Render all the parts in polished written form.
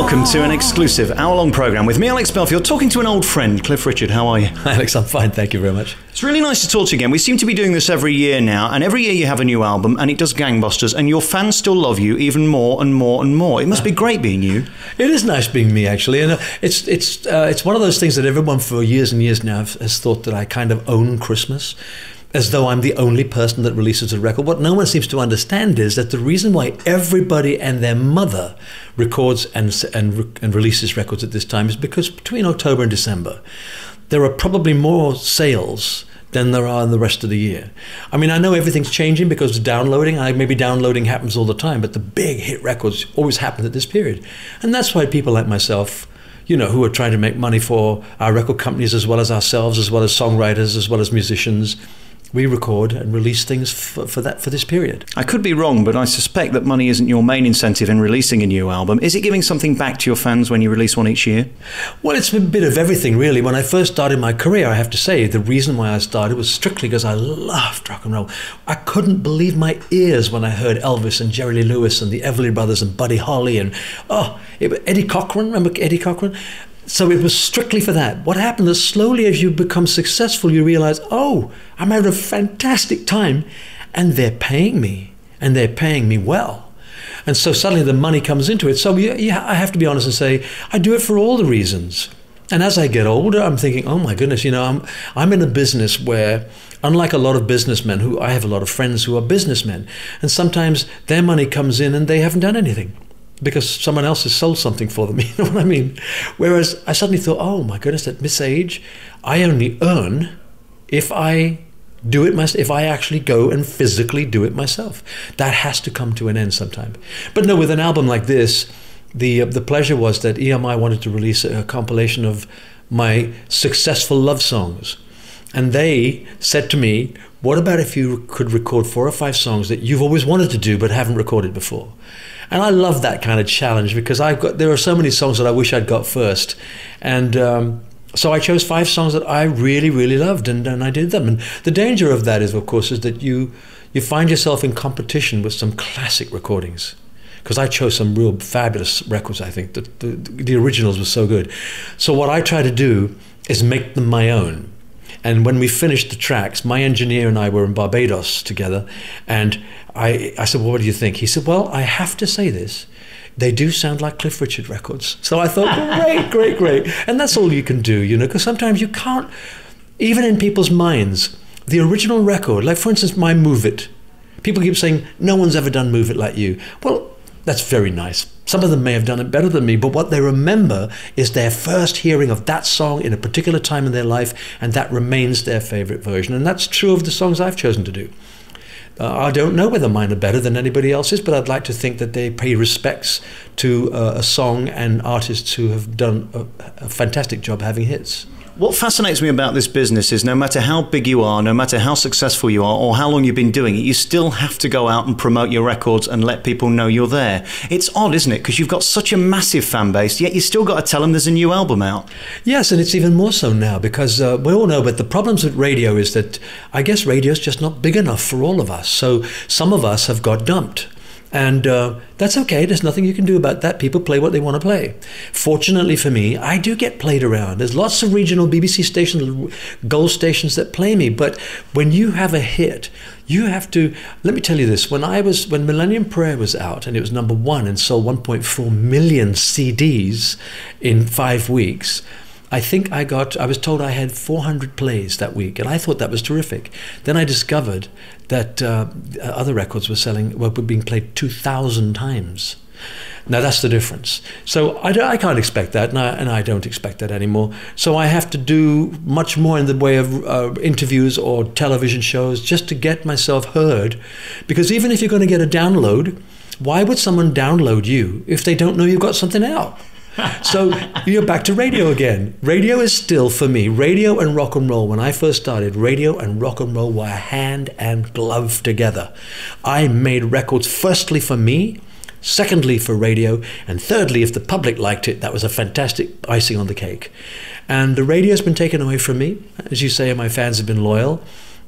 Welcome to an exclusive hour-long programme with me, Alex Belfield, talking to an old friend, Cliff Richard. How are you? Alex, I'm fine, thank you very much. It's really nice to talk to you again. We seem to be doing this every year now, and every year you have a new album, and it does gangbusters, and your fans still love you even more and more and more. It must be great being you. It is nice being me, actually, and it's one of those things that everyone for years and years now has thought that I kind of own Christmas, as though I'm the only person that releases a record. What no one seems to understand is that the reason why everybody and their mother records and releases records at this time is because between October and December, there are probably more sales than there are in the rest of the year. I mean, I know everything's changing because of downloading. Maybe downloading happens all the time, but the big hit records always happen at this period. And that's why people like myself, you know, who are trying to make money for our record companies as well as ourselves, as well as songwriters, as well as musicians, we record and release things for this period. I could be wrong, but I suspect that money isn't your main incentive in releasing a new album. Is it giving something back to your fans when you release one each year? Well, it's a bit of everything, really. When I first started my career, I have to say, the reason why I started was strictly because I loved rock and roll. I couldn't believe my ears when I heard Elvis and Jerry Lee Lewis and the Everly Brothers and Buddy Holly and, Eddie Cochran. Remember Eddie Cochran? So it was strictly for that. What happened is slowly as you become successful, you realize, oh, I'm having a fantastic time and they're paying me and they're paying me well. And so suddenly the money comes into it. So I have to be honest and say, I do it for all the reasons. And as I get older, I'm thinking, oh my goodness, you know, I'm in a business where, unlike a lot of businessmen, who I have a lot of friends who are businessmen, and sometimes their money comes in and they haven't done anything, because someone else has sold something for them, you know what I mean? Whereas I suddenly thought, oh my goodness, at this age, I only earn if I do it myself, if I actually go and physically do it myself. That has to come to an end sometime. But no, with an album like this, the pleasure was that EMI wanted to release a compilation of my successful love songs. And they said to me, what about if you could record 4 or 5 songs that you've always wanted to do but haven't recorded before? And I love that kind of challenge because there are so many songs that I wish I'd got first. And so I chose 5 songs that I really, really loved and I did them. And the danger of that is, of course, is that you find yourself in competition with some classic recordings. Because I chose some real fabulous records, I think. The originals were so good. So what I try to do is make them my own. And when we finished the tracks, my engineer and I were in Barbados together, and I said, well, what do you think? He said, well, I have to say this. They do sound like Cliff Richard records. So I thought, great. And that's all you can do, you know, because sometimes you can't, even in people's minds, the original record, like for instance, my Move It. People keep saying, no one's ever done Move It like you. Well, that's very nice. Some of them may have done it better than me, but what they remember is their first hearing of that song in a particular time in their life, and that remains their favorite version. And that's true of the songs I've chosen to do. I don't know whether mine are better than anybody else's, but I'd like to think that they pay respects to a song and artists who have done a fantastic job having hits. What fascinates me about this business is no matter how big you are, no matter how successful you are, or how long you've been doing it, you still have to go out and promote your records and let people know you're there. It's odd, isn't it? Because you've got such a massive fan base, yet you still got to tell them there's a new album out. Yes, and it's even more so now because we all know, but the problems with radio is that I guess radio's just not big enough for all of us. So some of us have got dumped. And that's okay. There's nothing you can do about that. People play what they want to play. Fortunately for me, I do get played around. There's lots of regional BBC stations, gold stations that play me. But when you have a hit, you have to. Let me tell you this: when Millennium Prayer was out and it was #1 and sold 1.4 million CDs in 5 weeks. I think I was told I had 400 plays that week, and I thought that was terrific. Then I discovered that other records were being played 2,000 times. Now that's the difference. So I can't expect that, and I don't expect that anymore. So I have to do much more in the way of interviews or television shows just to get myself heard. Because even if you're going to get a download, why would someone download you if they don't know you've got something out? So you're back to radio again. Radio is still, for me, radio and rock and roll. When I first started, radio and rock and roll were hand and glove together. I made records firstly for me, secondly for radio, and thirdly, if the public liked it, that was a fantastic icing on the cake. And the radio's been taken away from me. As you say, my fans have been loyal.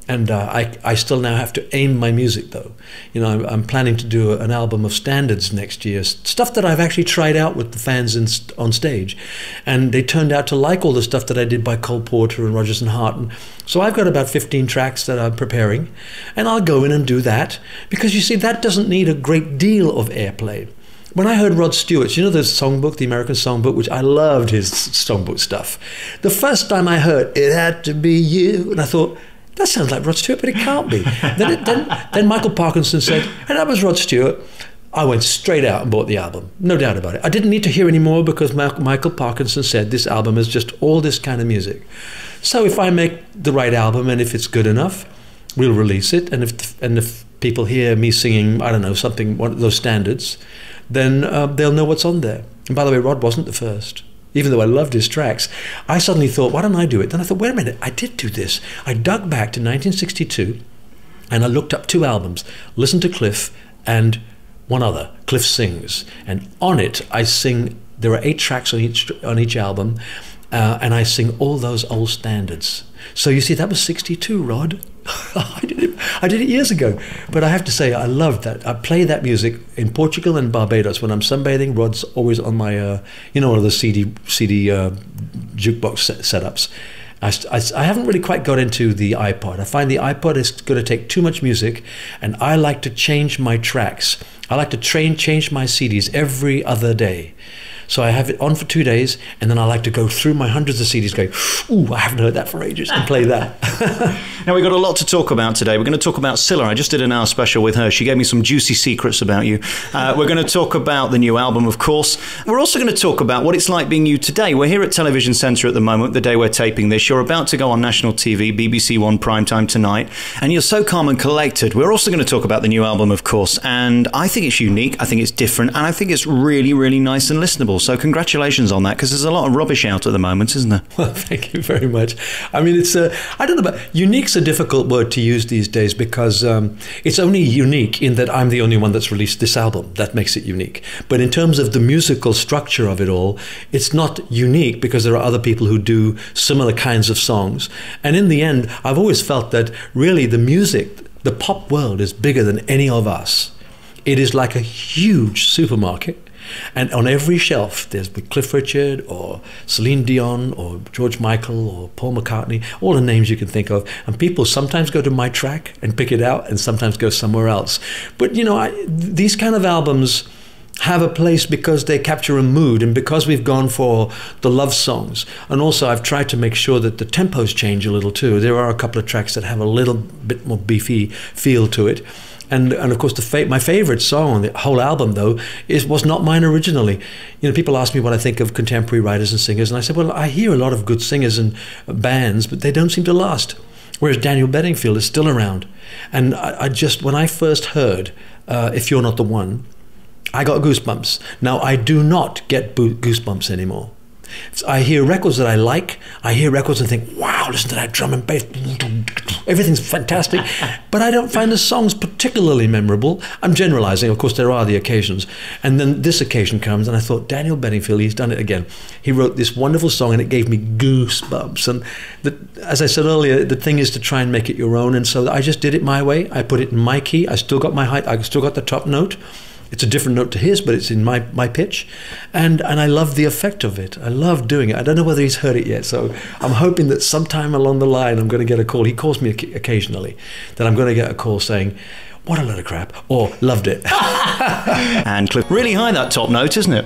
And I still now have to aim my music, though. You know, I'm planning to do an album of standards next year, stuff that I've actually tried out with the fans on stage. And they turned out to like all the stuff that I did by Cole Porter and Rodgers and Hart. And so I've got about 15 tracks that I'm preparing, and I'll go in and do that. Because, you see, that doesn't need a great deal of airplay. When I heard Rod Stewart's, you know, the songbook, the American Songbook, which I loved his songbook stuff. The first time I heard, "It Had to Be You," and I thought, that sounds like Rod Stewart, but it can't be. Then Michael Parkinson said, and that was Rod Stewart. I went straight out and bought the album, no doubt about it. I didn't need to hear any more because Michael Parkinson said this album is just all this kind of music. So if I make the right album and if it's good enough, we'll release it. And if people hear me singing, I don't know, one of those standards, then they'll know what's on there. And by the way, Rod wasn't the first. Even though I loved his tracks, I suddenly thought, why don't I do it? Then I thought, wait a minute, I did do this. I dug back to 1962 and I looked up 2 albums, Listen to Cliff and one other, Cliff Sings. And on it, I sing, there are 8 tracks on each album, and I sing all those old standards. So you see, that was 62, Rod. I did it years ago. But I have to say, I loved that. I play that music in Portugal and Barbados. When I'm sunbathing, Rod's always on my, you know, one of the CD jukebox setups. I haven't really quite got into the iPod. I find the iPod is going to take too much music, and I like to change my tracks. I like to change my CDs every other day. So I have it on for 2 days, and then I like to go through my hundreds of CDs going, ooh, I haven't heard that for ages, and play that. Now, we've got a lot to talk about today. We're going to talk about Cilla. I just did an hour special with her. She gave me some juicy secrets about you. We're going to talk about the new album, of course. We're also going to talk about what it's like being you today. We're here at Television Centre at the moment, the day we're taping this. You're about to go on national TV, BBC One primetime tonight, and you're so calm and collected. We're also going to talk about the new album, of course, and I think it's unique, I think it's different, and I think it's really, really nice and listenable. So congratulations on that, because there's a lot of rubbish out at the moment, isn't there? Well, thank you very much. I mean, it's I don't know, but unique's a difficult word to use these days because it's only unique in that I'm the only one that's released this album. That makes it unique. But in terms of the musical structure of it all, it's not unique because there are other people who do similar kinds of songs. And in the end, I've always felt that really the music, the pop world is bigger than any of us. It is like a huge supermarket. And on every shelf, there's Cliff Richard or Celine Dion or George Michael or Paul McCartney, all the names you can think of. And people sometimes go to my track and pick it out and sometimes go somewhere else. But, you know, these kind of albums have a place because they capture a mood and because we've gone for the love songs. And also I've tried to make sure that the tempos change a little too. There are a couple of tracks that have a little bit more beefy feel to it. And of course, my favorite song on the whole album, though, was not mine originally. You know, people ask me what I think of contemporary writers and singers, and I said, well, I hear a lot of good singers and bands, but they don't seem to last. Whereas Daniel Bedingfield is still around. And I just, when I first heard If You're Not the One, I got goosebumps. Now, I do not get goosebumps anymore. I hear records that I like. I hear records and think, wow, listen to that drum and bass. Everything's fantastic. But I don't find the songs particularly memorable. I'm generalizing. Of course, there are the occasions. And then this occasion comes, and I thought, Daniel Bedingfield, he's done it again. He wrote this wonderful song, and it gave me goosebumps. And as I said earlier, the thing is to try and make it your own. And so I just did it my way. I put it in my key. I still got my height. I still got the top note. It's a different note to his, but it's in my pitch. And I love the effect of it. I love doing it. I don't know whether he's heard it yet, so I'm hoping that sometime along the line I'm going to get a call. He calls me occasionally, that I'm going to get a call saying, what a load of crap, or loved it. And Cliff, really high, that top note, isn't it?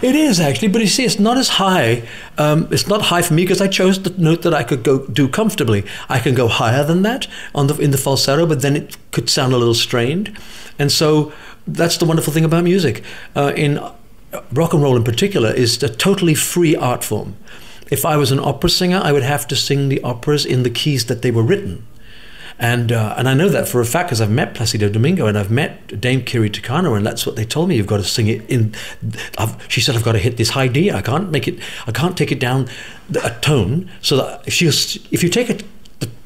It is, actually, but you see, it's not as high. It's not high for me because I chose the note that I could go do comfortably. I can go higher than that in the falsetto, but then it could sound a little strained. And so that's the wonderful thing about music. In rock and roll in particular, is a totally free art form. If I was an opera singer, I would have to sing the operas in the keys that they were written. And I know that for a fact because I've met Placido Domingo and I've met Dame Kiri Te Kanawa, and that's what they told me. You've got to sing it in. She said I've got to hit this high D. I can't take it down a tone. So that if you take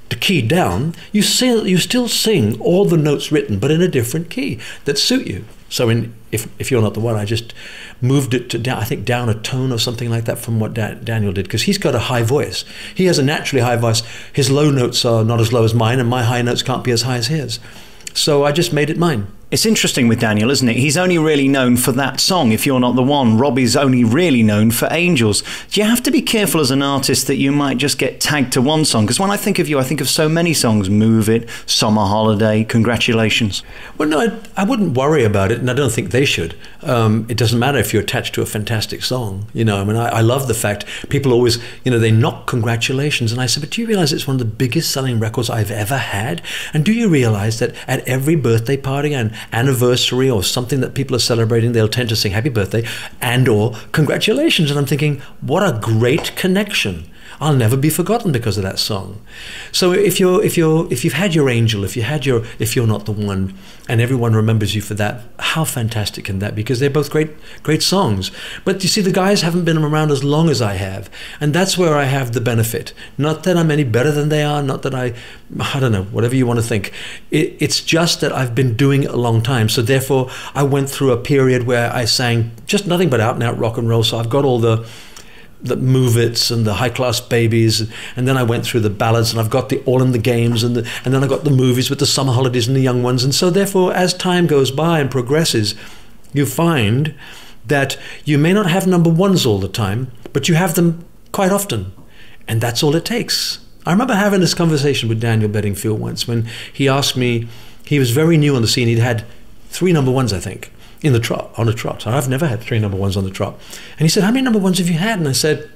the key down, you still sing all the notes written, but in a different key that suit you. So if You're Not the One, I just moved it to down, I think down a tone or something like that from what Daniel did, because he's got a high voice. He has a naturally high voice. His low notes are not as low as mine, and my high notes can't be as high as his. So I just made it mine. It's interesting with Daniel, isn't it? He's only really known for that song, If You're Not the One. Robbie's only really known for Angels. Do you have to be careful as an artist that you might just get tagged to one song? Because when I think of you, I think of so many songs. Move It, Summer Holiday, Congratulations. Well, no, I wouldn't worry about it, and I don't think they should. It doesn't matter if you're attached to a fantastic song. You know, I mean, I love the fact people always, you know, they knock Congratulations. And I said, but do you realize it's one of the biggest selling records I've ever had? And do you realize that at every birthday party and anniversary or something that people are celebrating, they'll tend to sing happy birthday and or congratulations? And I'm thinking, what a great connection. I'll never be forgotten because of that song. So if you've had your Angel, if If You're Not the One, and everyone remembers you for that, how fantastic can that be? Because they're both great songs. But you see, the guys haven't been around as long as I have, and that's where I have the benefit. Not that I'm any better than they are, not that I don't know, whatever you want to think. It's just that I've been doing it a long time. So therefore, I went through a period where I sang just nothing but out and out rock and roll. So I've got all the Move It's and the High Class Babies, and then I went through the ballads, and I've got the All in the Games, and then I got the movies with the Summer Holidays and the Young Ones. And so therefore, as time goes by and progresses, you find that you may not have number ones all the time, but you have them quite often, and that's all it takes. I remember having this conversation with Daniel Bedingfield once when he asked me, he was very new on the scene, he'd had 3 number ones, I think, on a trot. I've never had 3 number ones on the trot. And he said, how many number ones have you had? And I said,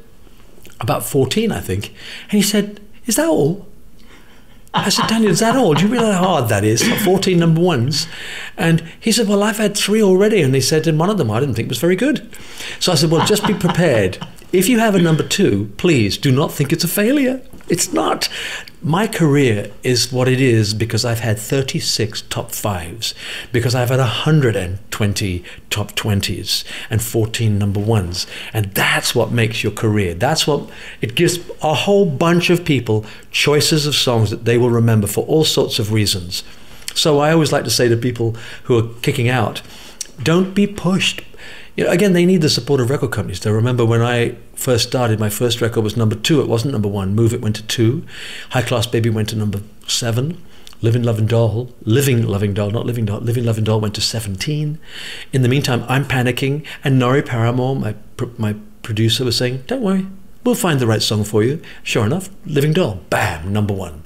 about 14, I think. And he said, is that all? I said, Daniel, is that all? Do you realize how hard that is? 14 number ones. And he said, well, I've had 3 already. And he said, and one of them I didn't think was very good. So I said, well, just be prepared. If you have a number 2, please do not think it's a failure. It's not. My career is what it is because I've had 36 top 5s, because I've had 120 top 20s and 14 number 1s. And that's what makes your career. That's what it gives a whole bunch of people choices of songs that they will remember for all sorts of reasons. So I always like to say to people who are kicking out, don't be pushed. You know, again, they need the support of record companies. To remember when I first started, my first record was number 2. It wasn't number 1. Move It went to 2. High Class Baby went to number 7. Living Loving Doll went to 17. In the meantime, I'm panicking, and Norrie Paramore, my producer, was saying, "Don't worry, we'll find the right song for you." Sure enough, Living Doll, bam, number 1.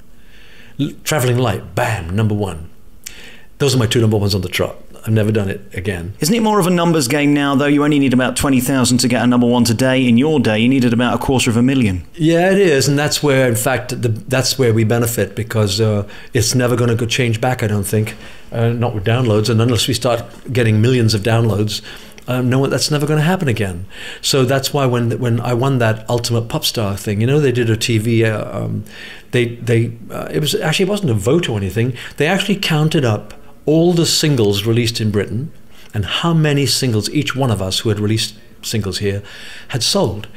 Traveling Light, bam, number 1. Those are my 2 number 1s on the trot. I've never done it again. Isn't it more of a numbers game now, though? You only need about 20,000 to get a number 1 today. In your day, you needed about 250,000. Yeah, it is. And that's where, in fact, that's where we benefit, because it's never going to change back, I don't think. Not with downloads. And unless we start getting millions of downloads, no, that's never going to happen again. So that's why when I won that Ultimate Pop Star thing, you know, they did a TV, it wasn't a vote or anything. They actually counted up all the singles released in Britain and how many singles each one of us who had released singles here had sold.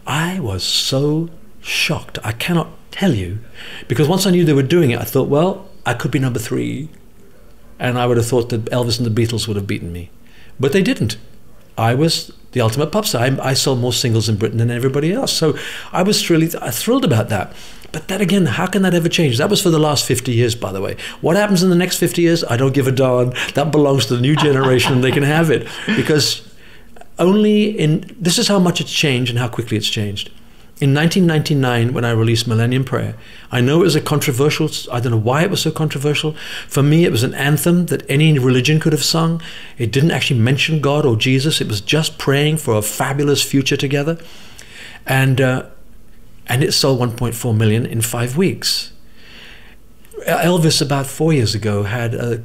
I was so shocked. I cannot tell you, because once I knew they were doing it, I thought, well, I could be number 3, and I would have thought that Elvis and the Beatles would have beaten me. But they didn't. I was the ultimate pop star. I sold more singles in Britain than everybody else. So I was really thrilled about that. But that again, how can that ever change? That was for the last 50 years, by the way. What happens in the next 50 years? I don't give a darn. That belongs to the new generation, and they can have it. Because this is how much it's changed and how quickly it's changed. In 1999, when I released Millennium Prayer, I know it was a controversial, I don't know why it was so controversial. For me, it was an anthem that any religion could have sung. It didn't actually mention God or Jesus. It was just praying for a fabulous future together. And it sold 1.4 million in 5 weeks. Elvis, about 4 years ago, had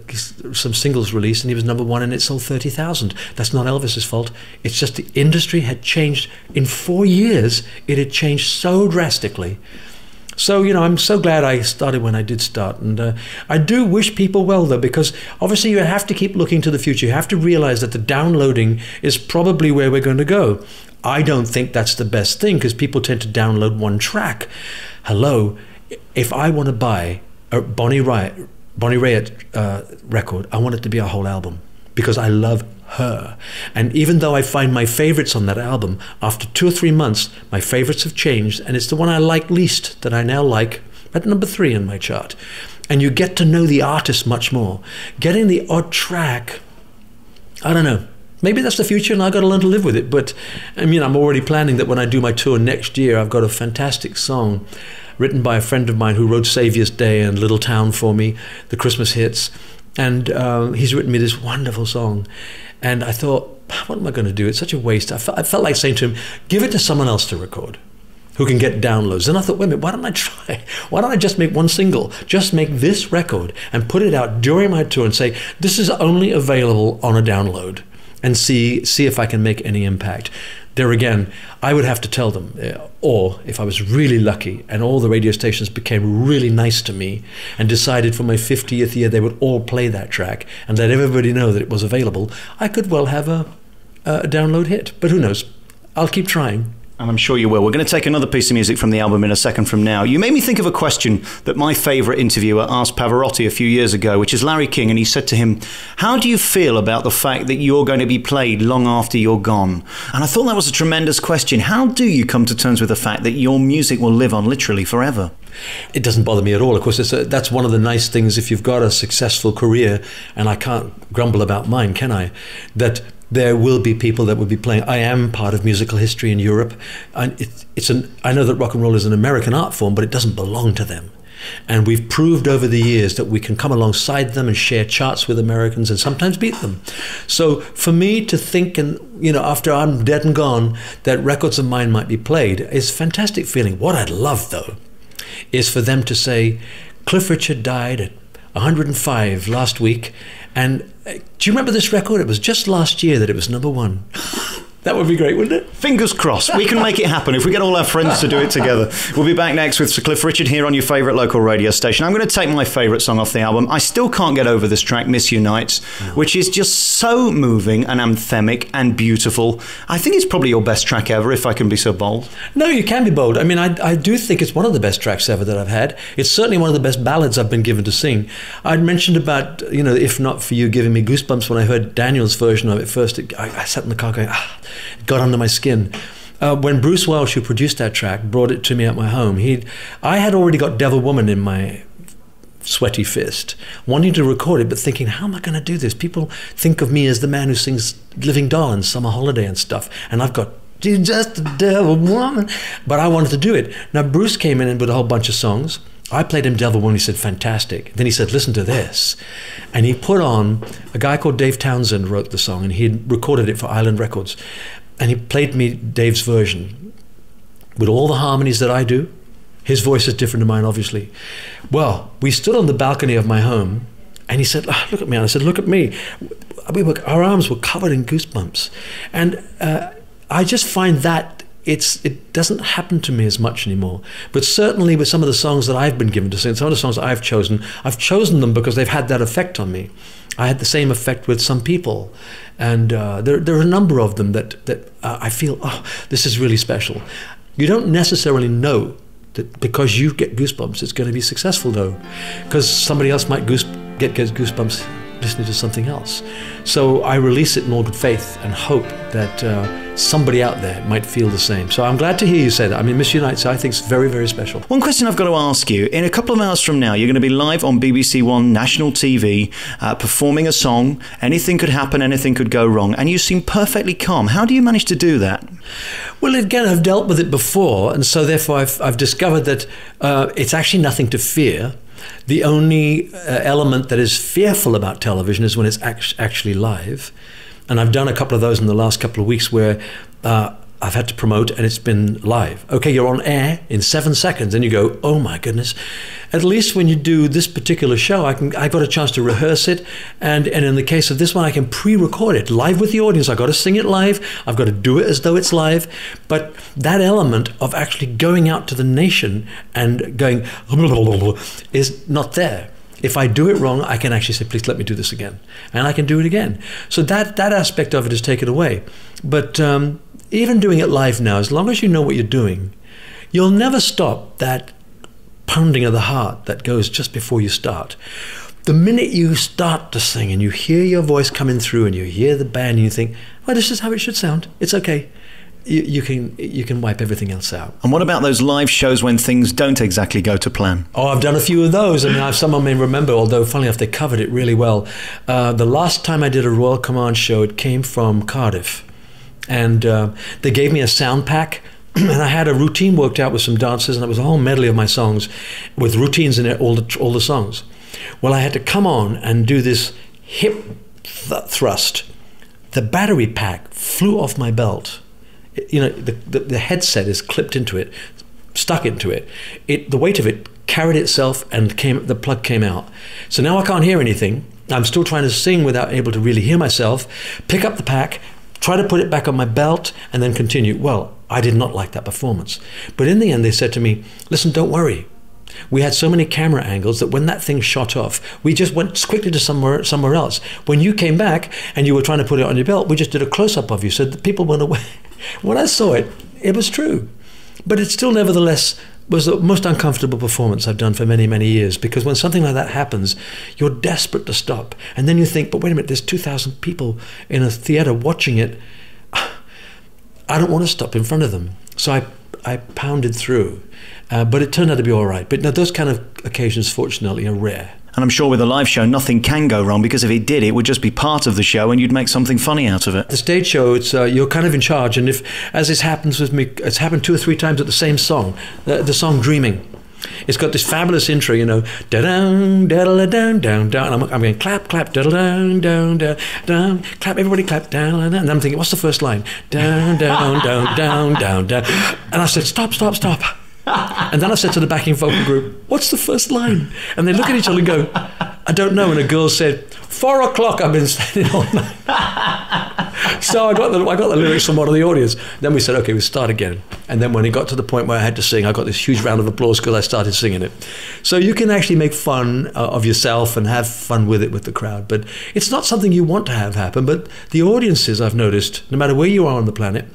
some singles released, and he was number 1, and it sold 30,000. That's not Elvis's fault. It's just the industry had changed. In 4 years, it had changed so drastically. So, you know, I'm so glad I started when I did start. And I do wish people well, though, because obviously you have to keep looking to the future. You have to realize that the downloading is probably where we're going to go. I don't think that's the best thing, because people tend to download one track. Hello, if I want to buy a Bonnie Raitt record, I want it to be a whole album. because I love her. And even though I find my favorites on that album, after 2 or 3 months, my favorites have changed, and it's the one I like least that I now like at number 3 in my chart. And you get to know the artist much more. Getting the odd track, I don't know. Maybe that's the future and I've got to learn to live with it. But I mean, I'm already planning that when I do my tour next year, I've got a fantastic song written by a friend of mine who wrote Saviour's Day and Little Town for me, the Christmas hits. And he's written me this wonderful song. And I thought, what am I going to do? It's such a waste. I felt like saying to him, give it to someone else to record who can get downloads. And I thought, wait a minute, why don't I try? Why don't I just make one single? Just make this record and put it out during my tour and say, this is only available on a download, and see if I can make any impact. There again, I would have to tell them, or if I was really lucky and all the radio stations became really nice to me and decided for my 50th year they would all play that track and let everybody know that it was available, I could well have a download hit. But who knows? I'll keep trying. And I'm sure you will. We're going to take another piece of music from the album in a second from now. You made me think of a question that my favourite interviewer asked Pavarotti a few years ago, which is Larry King, and he said to him, how do you feel about the fact that you're going to be played long after you're gone? And I thought that was a tremendous question. How do you come to terms with the fact that your music will live on literally forever? It doesn't bother me at all. Of course, that's one of the nice things if you've got a successful career, and I can't grumble about mine, can I? That there will be people that will be playing. I am part of musical history in Europe, and I know that rock and roll is an American art form, but it doesn't belong to them. And we've proved over the years that we can come alongside them and share charts with Americans and sometimes beat them. So for me to think, and after I'm dead and gone, that records of mine might be played is a fantastic feeling. What I'd love, though, is for them to say, Cliff Richard died at 105 last week, and do you remember this record? It was just last year that it was number 1. That would be great, wouldn't it? Fingers crossed. We can make it happen if we get all our friends to do it together. We'll be back next with Sir Cliff Richard here on your favourite local radio station. I'm going to take my favourite song off the album. I still can't get over this track, Miss You Nights, which is just so moving and anthemic and beautiful. I think it's probably your best track ever, if I can be so bold. No, you can be bold. I mean, I do think it's one of the best tracks ever that I've had. It's certainly one of the best ballads I've been given to sing. I'd mentioned about, If Not For You giving me goosebumps when I heard Daniel's version of it first. I sat in the car going, it got under my skin. When Bruce Welch, who produced that track, brought it to me at my home, I had already got Devil Woman in my sweaty fist, wanting to record it, but thinking, how am I going to do this? People think of me as the man who sings Living Doll and Summer Holiday and stuff, and I've got Just a Devil Woman, but I wanted to do it. Now, Bruce came in with a whole bunch of songs. I played him Devil Woman. He said, fantastic. Then he said, listen to this. And he put on, a guy called Dave Townsend wrote the song, and he had recorded it for Island Records. And he played me Dave's version with all the harmonies that I do. His voice is different to mine, obviously. Well, we stood on the balcony of my home, and he said, look at me. And I said, look at me. Our arms were covered in goosebumps. And I just find that it doesn't happen to me as much anymore. But certainly with some of the songs that I've been given to sing, some of the songs I've chosen them because they've had that effect on me. I had the same effect with some people. And there are a number of them that I feel, this is really special. You don't necessarily know that because you get goosebumps, it's going to be successful, though. Because somebody else might get goosebumps listening to something else. So I release it in all good faith and hope that somebody out there might feel the same. So I'm glad to hear you say that. I mean, Miss Unites, I think, is very, very special. One question I've got to ask you. In a couple of hours from now, you're going to be live on BBC One national TV performing a song. Anything could happen, anything could go wrong. And you seem perfectly calm. How do you manage to do that? Well, again, I've dealt with it before. And so therefore, I've discovered that it's actually nothing to fear. The only element that is fearful about television is when it's actually live. And I've done a couple of those in the last couple of weeks where I've had to promote and it's been live. Okay, you're on air in 7 seconds and you go, oh my goodness. At least when you do this particular show, I got a chance to rehearse it. And in the case of this one, I can pre-record it live with the audience. I've got to sing it live. I've got to do it as though it's live. But that element of actually going out to the nation and going is not there. If I do it wrong, I can actually say, please let me do this again. And I can do it again. So that aspect of it is taken away. But even doing it live now, as long as you know what you're doing, you'll never stop that pounding of the heart that goes just before you start. The minute you start to sing and you hear your voice coming through and you hear the band and you think, well, this is how it should sound. It's okay. You can wipe everything else out. And what about those live shows when things don't exactly go to plan? Oh, I've done a few of those. I mean, someone may remember, although funnily enough, they covered it really well. The last time I did a Royal Command show, it came from Cardiff. And they gave me a sound pack. And I had a routine worked out with some dancers, and it was a whole medley of my songs with routines in it, all the songs. Well, I had to come on and do this hip thrust. The battery pack flew off my belt. You know, the headset is clipped into it, stuck into it. The weight of it carried itself and the plug came out. So now I can't hear anything. I'm still trying to sing without able to really hear myself. Pick up the pack, try to put it back on my belt, and then continue. Well, I did not like that performance. But in the end, they said to me, listen, don't worry. We had so many camera angles that when that thing shot off, we just went quickly to somewhere else. When you came back and you were trying to put it on your belt, we just did a close-up of you so that people went away. When I saw it, it was true. But it still nevertheless was the most uncomfortable performance I've done for many, many years, because when something like that happens, you're desperate to stop. And then you think, but wait a minute, there's 2,000 people in a theater watching it. I don't want to stop in front of them. So I pounded through. But it turned out to be all right. But no, those kind of occasions, fortunately, are rare. And I'm sure with a live show, nothing can go wrong, because if it did, it would just be part of the show and you'd make something funny out of it. The stage show, it's you're kind of in charge. And if, as this happens with me, it's happened 2 or 3 times at the same song, the song Dreaming. It's got this fabulous intro, you know, da-dum, da-da-da-dum, down, down. And I'm going clap, clap, da-da-dum, down, down, down, clap, everybody clap, down, down. And I'm thinking, what's the first line? Down, down, down, down, down, down. And I said, stop, stop, stop. And then I said to the backing vocal group, what's the first line? And they look at each other and go, I don't know. And a girl said, 4 o'clock, I've been standing all night. So I got the lyrics from one of the audience. Then we said, okay, we'll start again. And then when it got to the point where I had to sing, I got this huge round of applause because I started singing it. So you can actually make fun of yourself and have fun with it with the crowd. But it's not something you want to have happen. But the audiences, I've noticed, no matter where you are on the planet,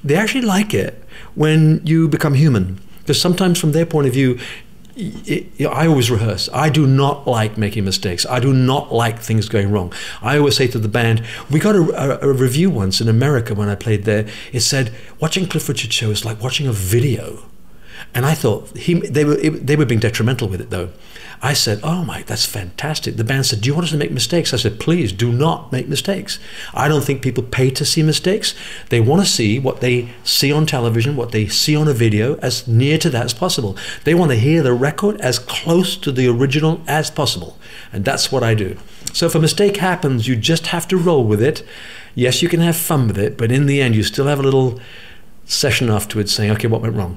they actually like it when you become human. Because sometimes from their point of view, I always rehearse. I do not like making mistakes. I do not like things going wrong. I always say to the band, we got a review once in America when I played there. It said, watching Cliff Richard show is like watching a video. And I thought, they were being detrimental with it though. I said, oh my, that's fantastic. The band said, do you want us to make mistakes? I said, please do not make mistakes. I don't think people pay to see mistakes. They want to see what they see on television, what they see on a video, as near to that as possible. They want to hear the record as close to the original as possible. And that's what I do. So if a mistake happens, you just have to roll with it. Yes, you can have fun with it, but in the end, you still have a little session afterwards saying, okay, what went wrong?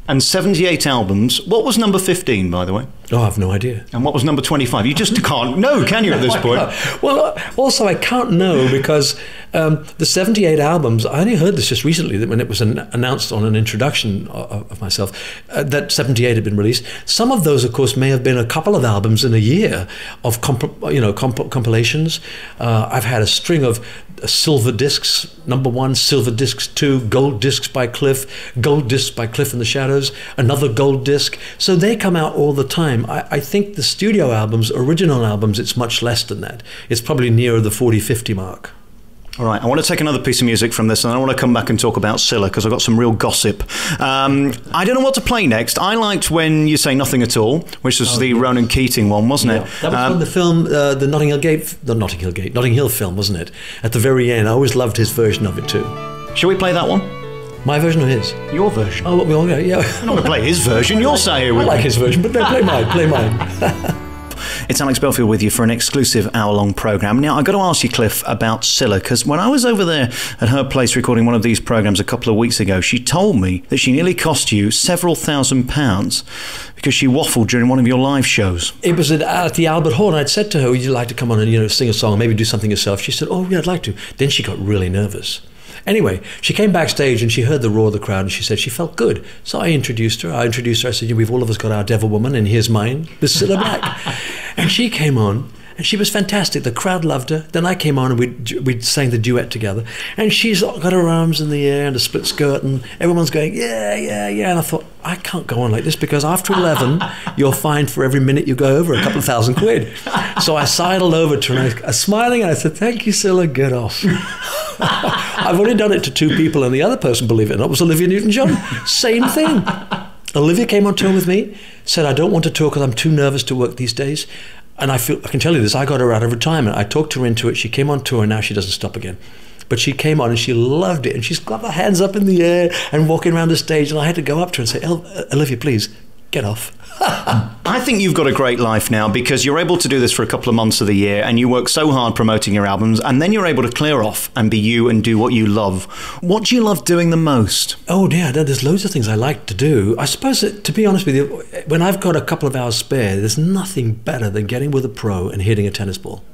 And 78 albums. What was number 15, by the way? Oh, I have no idea. And what was number 25? You just can't know, can you, at this point? Well, also, I can't know because the 78 albums, I only heard this just recently, that when it was announced on an introduction of myself, that 78 had been released. Some of those, of course, may have been a couple of albums in a year of compilations. I've had a string of silver discs, number 1, silver discs 2, gold discs by Cliff, gold discs by Cliff and the Shadows, another gold disc. So they come out all the time. I think the studio albums, original albums, it's much less than that. It's probably nearer the 40, 50 mark. All right, I want to take another piece of music from this, and I want to come back and talk about Scylla, because I've got some real gossip. I don't know what to play next. I liked When You Say Nothing at All, which was the Ronan Keating one, wasn't it? That was from the film, the Notting Hill film, wasn't it? At the very end, I always loved his version of it too. Shall we play that one? My version or his? Your version. Oh, well, yeah. I'm not going to play his version, you'll say it with I like his version, but no, play mine. It's Alex Belfield with you for an exclusive hour-long programme. Now, I've got to ask you, Cliff, about Scylla, because when I was over there at her place recording one of these programmes a couple of weeks ago, she told me that she nearly cost you several £1,000s because she waffled during one of your live shows. It was at the Albert Hall, and I'd said to her, would you like to come on and sing a song, maybe do something yourself? She said, oh, yeah, I'd like to. Then she got really nervous. Anyway, she came backstage and she heard the roar of the crowd and she said she felt good. So I introduced her. I said, we've all of us got our devil woman, and here's mine, Miss Scylla Black. And she came on and she was fantastic. The crowd loved her. Then I came on and we sang the duet together. And she's got her arms in the air and a split skirt and everyone's going, yeah, yeah, yeah. And I thought, I can't go on like this because after 11, you're fined for every minute you go over a couple of £1,000. So I sidled over to her, and I was smiling, and I said, thank you, Cilla, get off. I've only done it to 2 people, and the other person, believe it or not, was Olivia Newton-John. Same thing. Olivia came on tour with me, said, I don't want to tour because I'm too nervous to work these days. And I can tell you this, I got her out of retirement. I talked her into it. She came on tour, and now she doesn't stop again. But she came on and she loved it, and she's got her hands up in the air and walking around the stage, and I had to go up to her and say, Olivia, please, get off. I think you've got a great life now because you're able to do this for a couple of months of the year and you work so hard promoting your albums, and then you're able to clear off and be you and do what you love. What do you love doing the most? Oh dear, there's loads of things I like to do. I suppose that, to be honest with you, when I've got a couple of hours spare, there's nothing better than getting with a pro and hitting a tennis ball.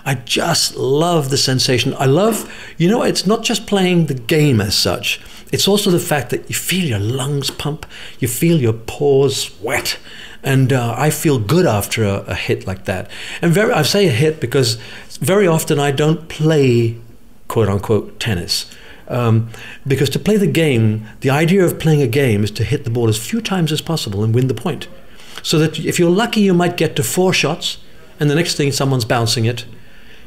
I just love the sensation. I love, it's not just playing the game as such. It's also the fact that you feel your lungs pump, you feel your pores wet, and I feel good after a hit like that. And I say a hit because very often I don't play, quote unquote, tennis. Because to play the game, the idea of playing a game is to hit the ball as few times as possible and win the point. So that if you're lucky, you might get to 4 shots, and the next thing someone's bouncing it,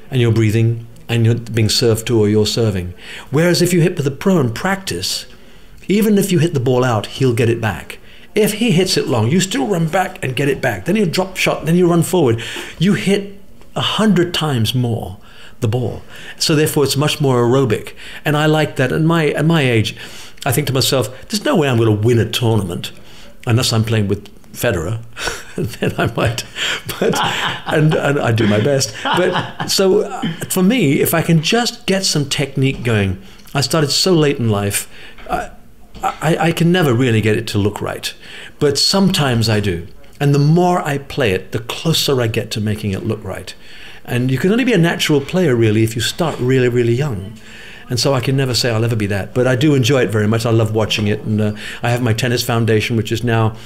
and you're breathing, and you're being served to, or you're serving. Whereas if you hit with a pro in practice, even if you hit the ball out, he'll get it back. If he hits it long, you still run back and get it back. Then you drop shot, then you run forward. You hit 100 times more the ball. So therefore, it's much more aerobic. And I like that. At my age, I think to myself, there's no way I'm going to win a tournament unless I'm playing with Federer. Then I might, and I do my best. But so for me, if I can just get some technique going, I started so late in life, I can never really get it to look right. But sometimes I do. And the more I play it, the closer I get to making it look right. And you can only be a natural player, really, if you start really, really young. And so I can never say I'll ever be that. But I do enjoy it very much. I love watching it. And I have my tennis foundation, which is now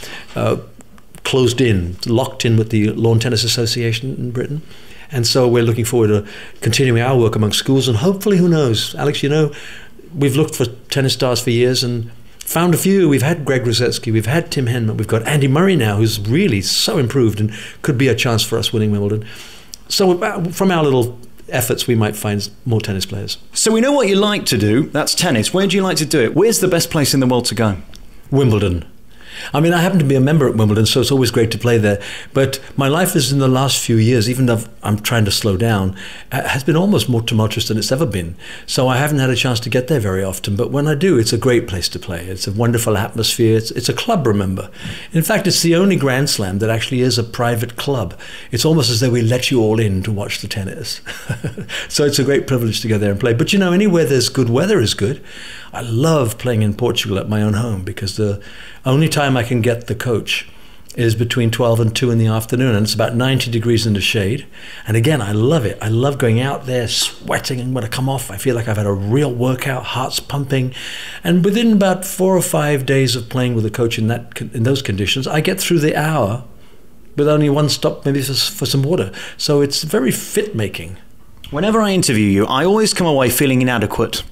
closed in, locked in with the Lawn Tennis Association in Britain. And so we're looking forward to continuing our work among schools. And hopefully, who knows, Alex, we've looked for tennis stars for years and found a few. We've had Greg Rosetsky, we've had Tim Henman, we've got Andy Murray now, who's really so improved and could be a chance for us winning Wimbledon. So from our little efforts, we might find more tennis players. So we know what you like to do, that's tennis. Where do you like to do it? Where's the best place in the world to go? Wimbledon. I mean, I happen to be a member at Wimbledon, so it's always great to play there. But my life is in the last few years, even though I'm trying to slow down, has been almost more tumultuous than it's ever been. So I haven't had a chance to get there very often. But when I do, it's a great place to play. It's a wonderful atmosphere. It's a club, remember. In fact, it's the only Grand Slam that actually is a private club. It's almost as though we let you all in to watch the tennis. So it's a great privilege to go there and play. But anywhere there's good weather is good. I love playing in Portugal at my own home because the only time I can get the coach is between 12 and 2 in the afternoon, and it's about 90 degrees in the shade. And again, I love it. I love going out there, sweating, and when I come off, I feel like I've had a real workout, heart's pumping. And within about 4 or 5 days of playing with the coach in those conditions, I get through the hour with only one stop, maybe for some water. So it's very fit-making. Whenever I interview you, I always come away feeling inadequate.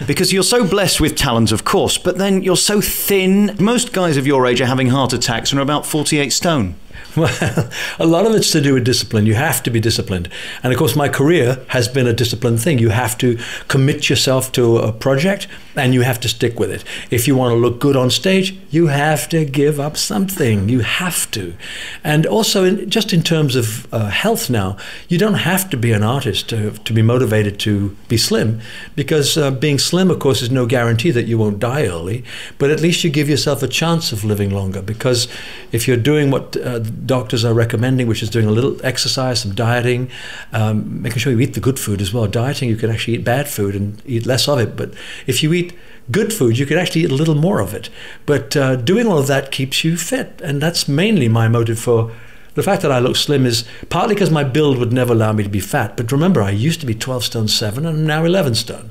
Because you're so blessed with talent, of course, but then you're so thin. Most guys of your age are having heart attacks and are about 48 stone. Well, a lot of it's to do with discipline. You have to be disciplined. And of course, my career has been a disciplined thing. You have to commit yourself to a project and you have to stick with it. If you want to look good on stage, you have to give up something. You have to. And also, just in terms of health now, you don't have to be an artist to be motivated to be slim, because being slim, of course, is no guarantee that you won't die early, but at least you give yourself a chance of living longer, because if you're doing what doctors are recommending, which is doing a little exercise, some dieting, making sure you eat the good food as well. Dieting, you can actually eat bad food and eat less of it, but if you eat good food, you can actually eat a little more of it. But doing all of that keeps you fit, and that's mainly my motive for the fact that I look slim, is partly because my build would never allow me to be fat. But remember, I used to be 12 stone 7 and I'm now 11 stone.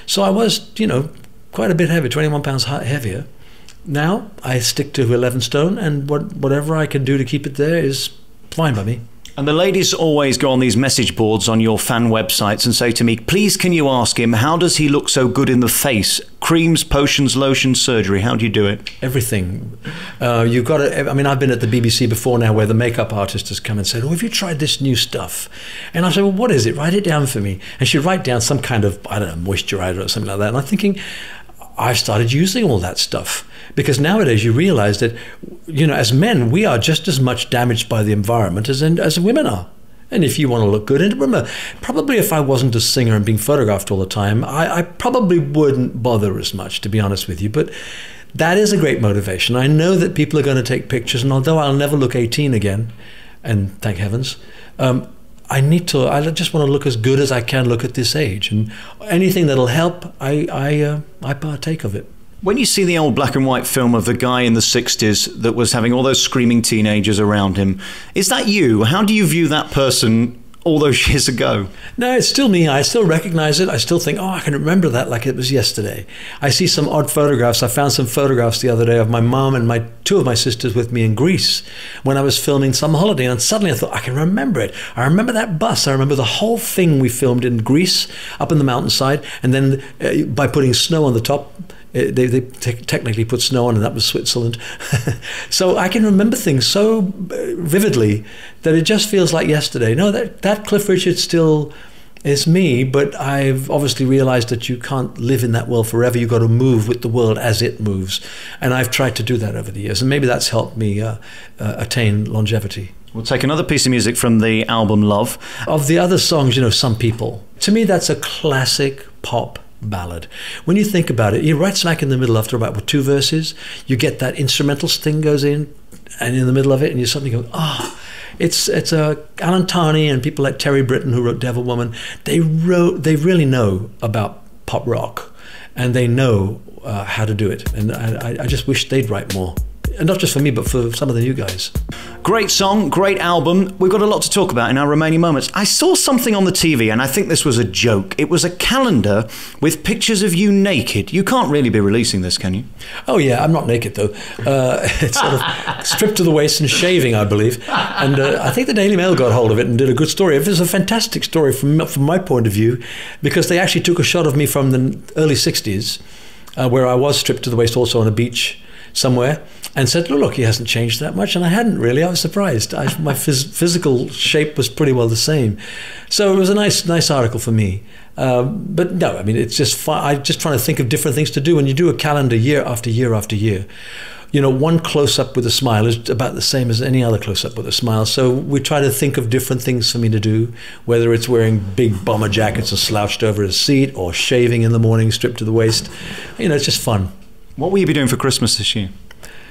So I was, quite a bit heavier, 21 pounds heavier. Now I stick to 11 stone, and whatever I can do to keep it there is fine by me. And the ladies always go on these message boards on your fan websites and say to me, please can you ask him, how does he look so good in the face? Creams, potions, lotions, surgery, how do you do it? Everything. You've got to, I mean, I've been at the BBC before now where the makeup artist has come and said, oh, have you tried this new stuff? And I said, well, what is it? Write it down for me. And she'd write down some kind of, I don't know, moisturizer or something like that. And I'm thinking, I've started using all that stuff. Because nowadays you realize that, you know, as men, we are just as much damaged by the environment as women are. And if you want to look good, and remember, probably if I wasn't a singer and being photographed all the time, I probably wouldn't bother as much, to be honest with you. But that is a great motivation. I know that people are going to take pictures, and although I'll never look 18 again, and thank heavens, I just want to look as good as I can look at this age. And anything that'll help, I partake of it. When you see the old black and white film of the guy in the 60s that was having all those screaming teenagers around him, is that you? How do you view that person all those years ago? No, it's still me. I still recognize it. I still think, oh, I can remember that like it was yesterday. I see some odd photographs. I found some photographs the other day of my mom and two of my sisters with me in Greece when I was filming some holiday. And suddenly I thought, I can remember it. I remember that bus. I remember the whole thing we filmed in Greece, up in the mountainside. And then by putting snow on the top, they technically put snow on, and that was Switzerland. So I can remember things so vividly that it just feels like yesterday. No, that Cliff Richard still is me, but I've obviously realized that you can't live in that world forever. You've got to move with the world as it moves. And I've tried to do that over the years, and maybe that's helped me attain longevity. We'll take another piece of music from the album Love. Of the other songs, you know, Some People, to me that's a classic pop ballad. When you think about it, you're right smack in the middle after about 2 verses. You get that instrumental sting goes in, and in the middle of it, and you suddenly go, oh, it's Alan Tarney and people like Terry Britton who wrote Devil Woman. They really know about pop rock, and they know how to do it. And I just wish they'd write more. And not just for me, but for some of the new guys. Great song, great album. We've got a lot to talk about in our remaining moments. I saw something on the TV, and I think this was a joke. It was a calendar with pictures of you naked. You can't really be releasing this, can you? Oh, yeah, I'm not naked, though. It's sort of stripped to the waist and shaving, I believe. And I think the Daily Mail got hold of it and did a good story. It was a fantastic story from my point of view, because they actually took a shot of me from the early 60s, where I was stripped to the waist also on a beach somewhere, and said, look, he hasn't changed that much. And I hadn't really. I was surprised. My physical shape was pretty well the same. So it was a nice article for me. But no, I mean, it's just fun. I'm just trying to think of different things to do. When you do a calendar year after year after year, you know, one close-up with a smile is about the same as any other close-up with a smile. So we try to think of different things for me to do, whether it's wearing big bomber jackets and slouched over a seat, or shaving in the morning, stripped to the waist. You know, it's just fun. What will you be doing for Christmas this year?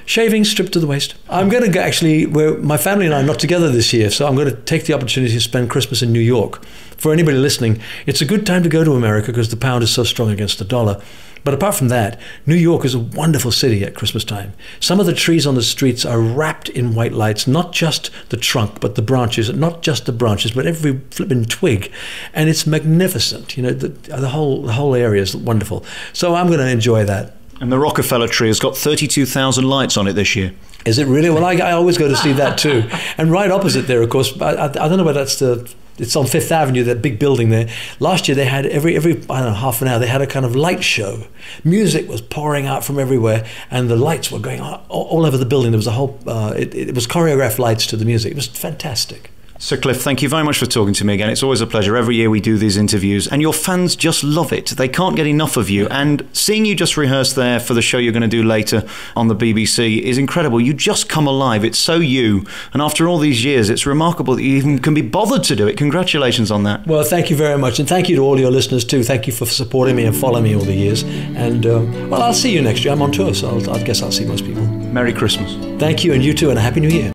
Shaving, stripped to the waist. I'm going to go, actually, my family and I are not together this year, so I'm going to take the opportunity to spend Christmas in New York. For anybody listening, it's a good time to go to America because the pound is so strong against the dollar. But apart from that, New York is a wonderful city at Christmas time. Some of the trees on the streets are wrapped in white lights, not just the trunk, but the branches, not just the branches, but every flipping twig. And it's magnificent. You know, the whole area is wonderful. So I'm going to enjoy that. And the Rockefeller tree has got 32,000 lights on it this year. Is it really? Well, I always go to see that too. And right opposite there, of course, I don't know whether it's on Fifth Avenue, that big building there. Last year they had every I don't know, half an hour, they had a kind of light show. Music was pouring out from everywhere, and the lights were going all over the building. There was a whole, it was choreographed lights to the music. It was fantastic. Sir Cliff, thank you very much for talking to me again. It's always a pleasure. Every year we do these interviews, and your fans just love it. They can't get enough of you. And seeing you just rehearse there for the show you're going to do later on the BBC is incredible. You just come alive. It's so you. And after all these years, it's remarkable that you even can be bothered to do it. Congratulations on that. Well, thank you very much. And thank you to all your listeners too. Thank you for supporting me and following me all the years. And, well, I'll see you next year. I'm on tour, so I guess I'll see most people. Merry Christmas. Thank you, and you too, and a Happy New Year.